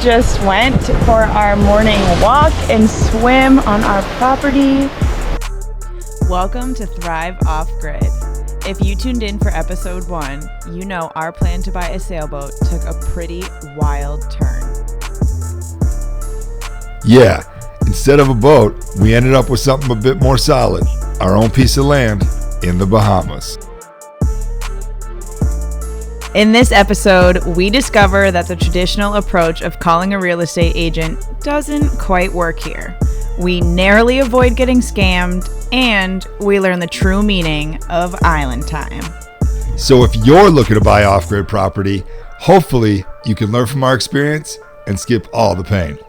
just went for our morning walk and swim on our property. Welcome to Thrive Off-Grid. If you tuned in for episode 1, you know our plan to buy a sailboat took a pretty wild turn. Yeah, instead of a boat, we ended up with something a bit more solid, our own piece of land in the Bahamas. In this episode, we discover that the traditional approach of calling a real estate agent doesn't quite work here. We narrowly avoid getting scammed, and we learn the true meaning of island time. So if you're looking to buy off-grid property, hopefully you can learn from our experience and skip all the pain.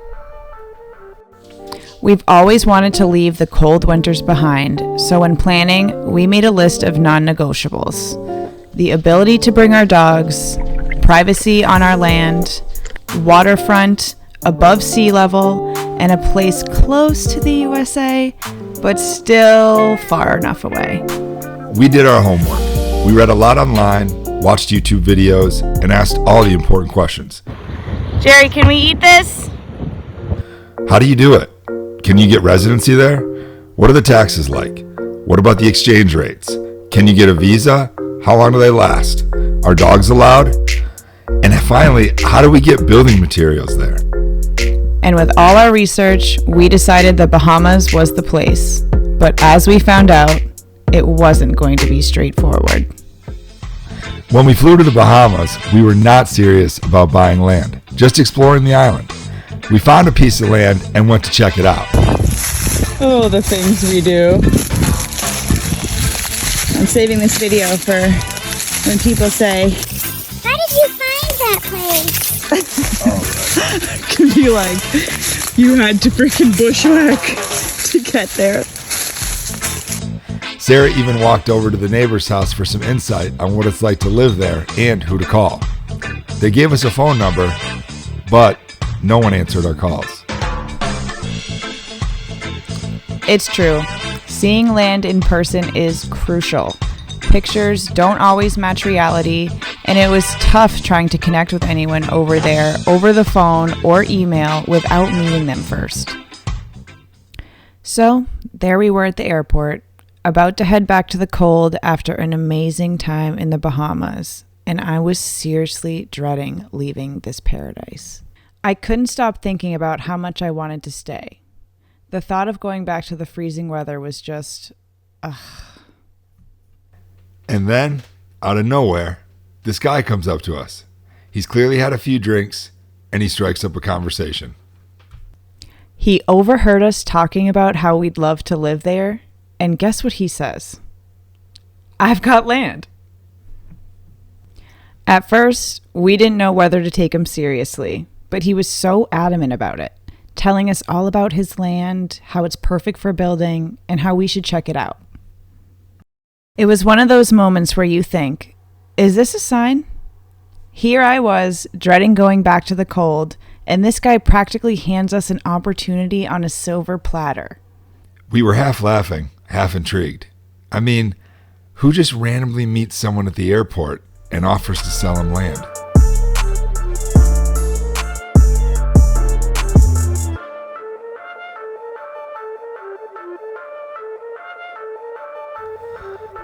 We've always wanted to leave the cold winters behind, so when planning, we made a list of non-negotiables. The ability to bring our dogs, privacy on our land, waterfront, above sea level, and a place close to the USA, but still far enough away. We did our homework. We read a lot online, watched YouTube videos, and asked all the important questions. Jerry, can we eat this? How do you do it? Can you get residency there? What are the taxes like? What about the exchange rates? Can you get a visa? How long do they last? Are dogs allowed? And finally, how do we get building materials there? And with all our research, we decided the Bahamas was the place. But as we found out, it wasn't going to be straightforward. When we flew to the Bahamas, we were not serious about buying land, just exploring the island. We found a piece of land and went to check it out. Oh, the things we do. I'm saving this video for when people say, "How did you find that place?" Could be like, you had to freaking bushwhack to get there. Sarah even walked over to the neighbor's house for some insight on what it's like to live there and who to call. They gave us a phone number, but no one answered our calls. It's true. Seeing land in person is crucial. Pictures don't always match reality, and it was tough trying to connect with anyone over there, over the phone or email without meeting them first. So, there we were at the airport, about to head back to the cold after an amazing time in the Bahamas, and I was seriously dreading leaving this paradise. I couldn't stop thinking about how much I wanted to stay. The thought of going back to the freezing weather was just, ugh. And then, out of nowhere, this guy comes up to us. He's clearly had a few drinks, and he strikes up a conversation. He overheard us talking about how we'd love to live there, and guess what he says? I've got land. At first, we didn't know whether to take him seriously, but he was so adamant about it, telling us all about his land, how it's perfect for building, and how we should check it out. It was one of those moments where you think, is this a sign? Here I was, dreading going back to the cold, and this guy practically hands us an opportunity on a silver platter. We were half laughing, half intrigued. I mean, who just randomly meets someone at the airport and offers to sell him land?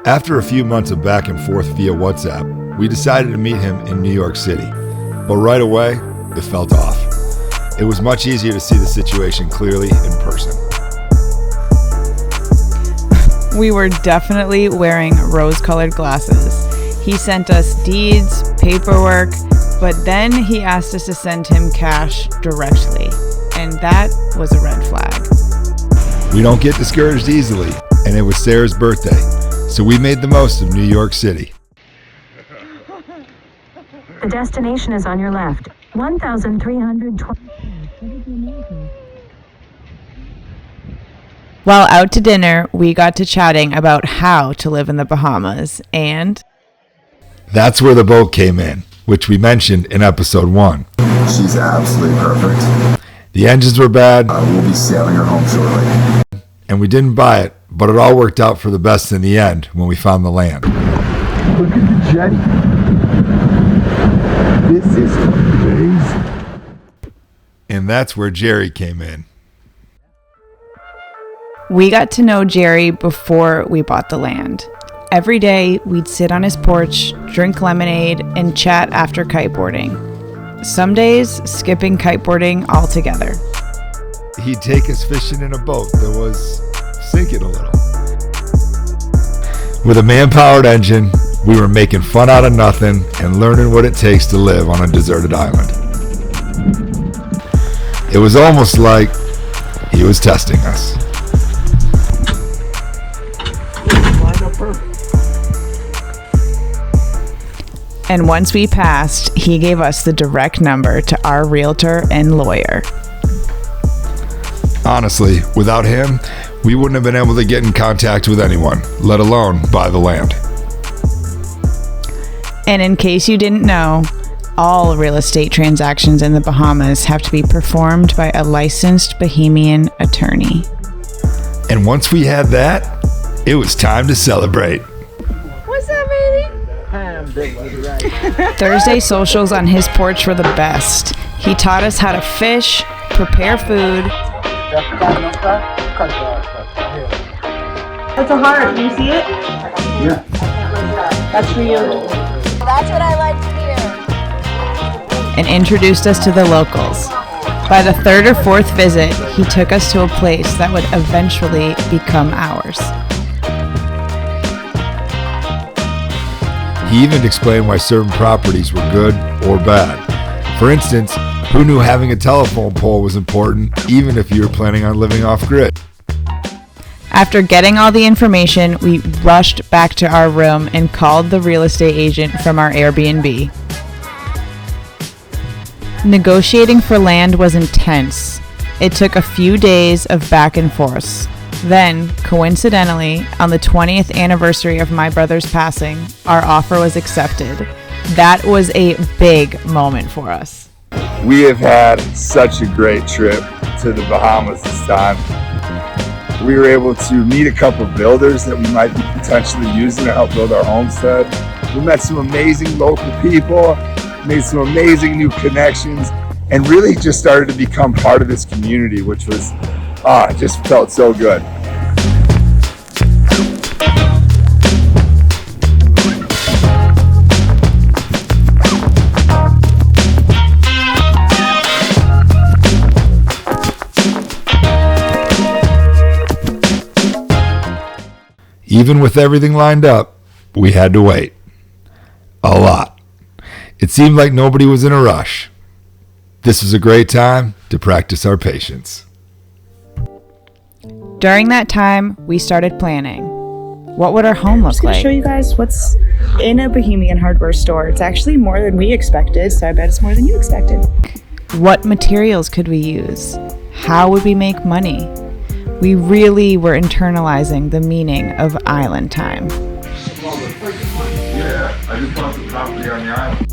After a few months of back and forth via WhatsApp, we decided to meet him in New York City. But right away, it felt off. It was much easier to see the situation clearly in person. We were definitely wearing rose-colored glasses. He sent us deeds, paperwork, but then he asked us to send him cash directly. And that was a red flag. We don't get discouraged easily, and it was Sarah's birthday. So we made the most of New York City. The destination is on your left. 1,320. While out to dinner, we got to chatting about how to live in the Bahamas, and that's where the boat came in, which we mentioned in episode 1. She's absolutely perfect. The engines were bad. We'll be sailing her home shortly. And we didn't buy it, but it all worked out for the best in the end when we found the land. Look at the jetty. This is amazing. And that's where Jerry came in. We got to know Jerry before we bought the land. Every day, we'd sit on his porch, drink lemonade, and chat after kiteboarding. Some days, skipping kiteboarding altogether. He'd take us fishing in a boat that was sinking a little. With a man-powered engine, we were making fun out of nothing and learning what it takes to live on a deserted island. It was almost like he was testing us. And once we passed, he gave us the direct number to our realtor and lawyer. Honestly, without him, we wouldn't have been able to get in contact with anyone, let alone buy the land. And in case you didn't know, all real estate transactions in the Bahamas have to be performed by a licensed Bahamian attorney. And once we had that, it was time to celebrate. What's up, baby? Thursday socials on his porch were the best. He taught us how to fish, prepare food. It's a heart. Do you see it? Yeah. That's for you. That's what I like to hear. And introduced us to the locals. By the third or fourth visit, he took us to a place that would eventually become ours. He even explained why certain properties were good or bad. For instance, who knew having a telephone pole was important even if you were planning on living off-grid? After getting all the information, we rushed back to our room and called the real estate agent from our Airbnb. Negotiating for land was intense. It took a few days of back and forth. Then, coincidentally, on the 20th anniversary of my brother's passing, our offer was accepted. That was a big moment for us. We have had such a great trip to the Bahamas this time. We were able to meet a couple of builders that we might be potentially using to help build our homestead. We met some amazing local people, made some amazing new connections, and really just started to become part of this community, which was, it just felt so good. Even with everything lined up, we had to wait. A lot. It seemed like nobody was in a rush. This was a great time to practice our patience. During that time, we started planning. What would our home look I'm just going to like? show you guys what's in a Bahamian hardware store. It's actually more than we expected, so I bet it's more than you expected. What materials could we use? How would we make money? We really were internalizing the meaning of island time. Yeah, I just bought the property on the island.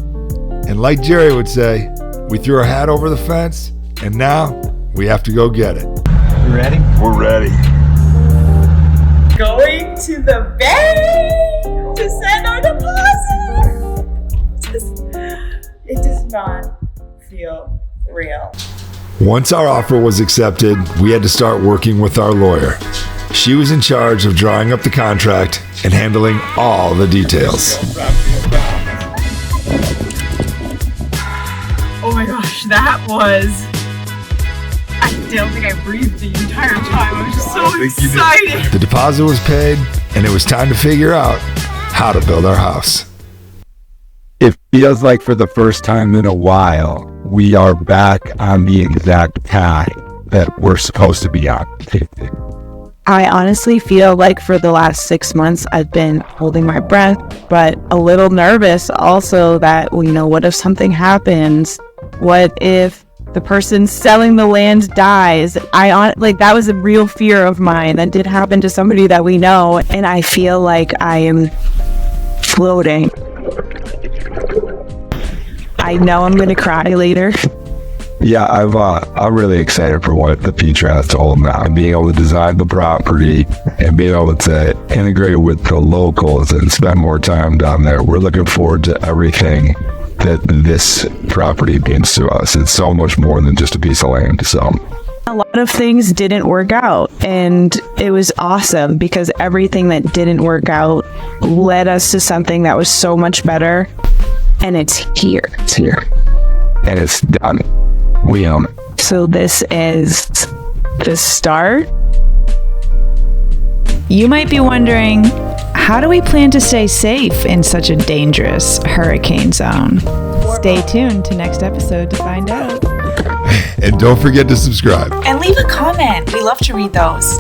And like Jerry would say, we threw our hat over the fence, and now we have to go get it. You ready? We're ready. Going to the bank to send our deposit. It does not feel real. Once our offer was accepted, we had to start working with our lawyer. She was in charge of drawing up the contract and handling all the details. Oh my gosh, that was... I don't think I breathed the entire time. I was just so excited. The deposit was paid, and it was time to figure out how to build our house. It feels like for the first time in a while, we are back on the exact path that we're supposed to be on. I honestly feel like for the last 6 months, I've been holding my breath, but a little nervous also that, what if something happens? What if the person selling the land dies? That was a real fear of mine that did happen to somebody that we know, and I feel like I am floating. I know I'm going to cry later. Yeah, I'm really excited for what the future has to hold now. Being able to design the property and being able to integrate with the locals and spend more time down there. We're looking forward to everything that this property means to us. It's so much more than just a piece of land. So a lot of things didn't work out, and it was awesome because everything that didn't work out led us to something that was so much better, and it's here. It's here. And it's done. We own it. So this is the start. You might be wondering, how do we plan to stay safe in such a dangerous hurricane zone? Stay tuned to next episode to find out. And don't forget to subscribe. And leave a comment. We love to read those.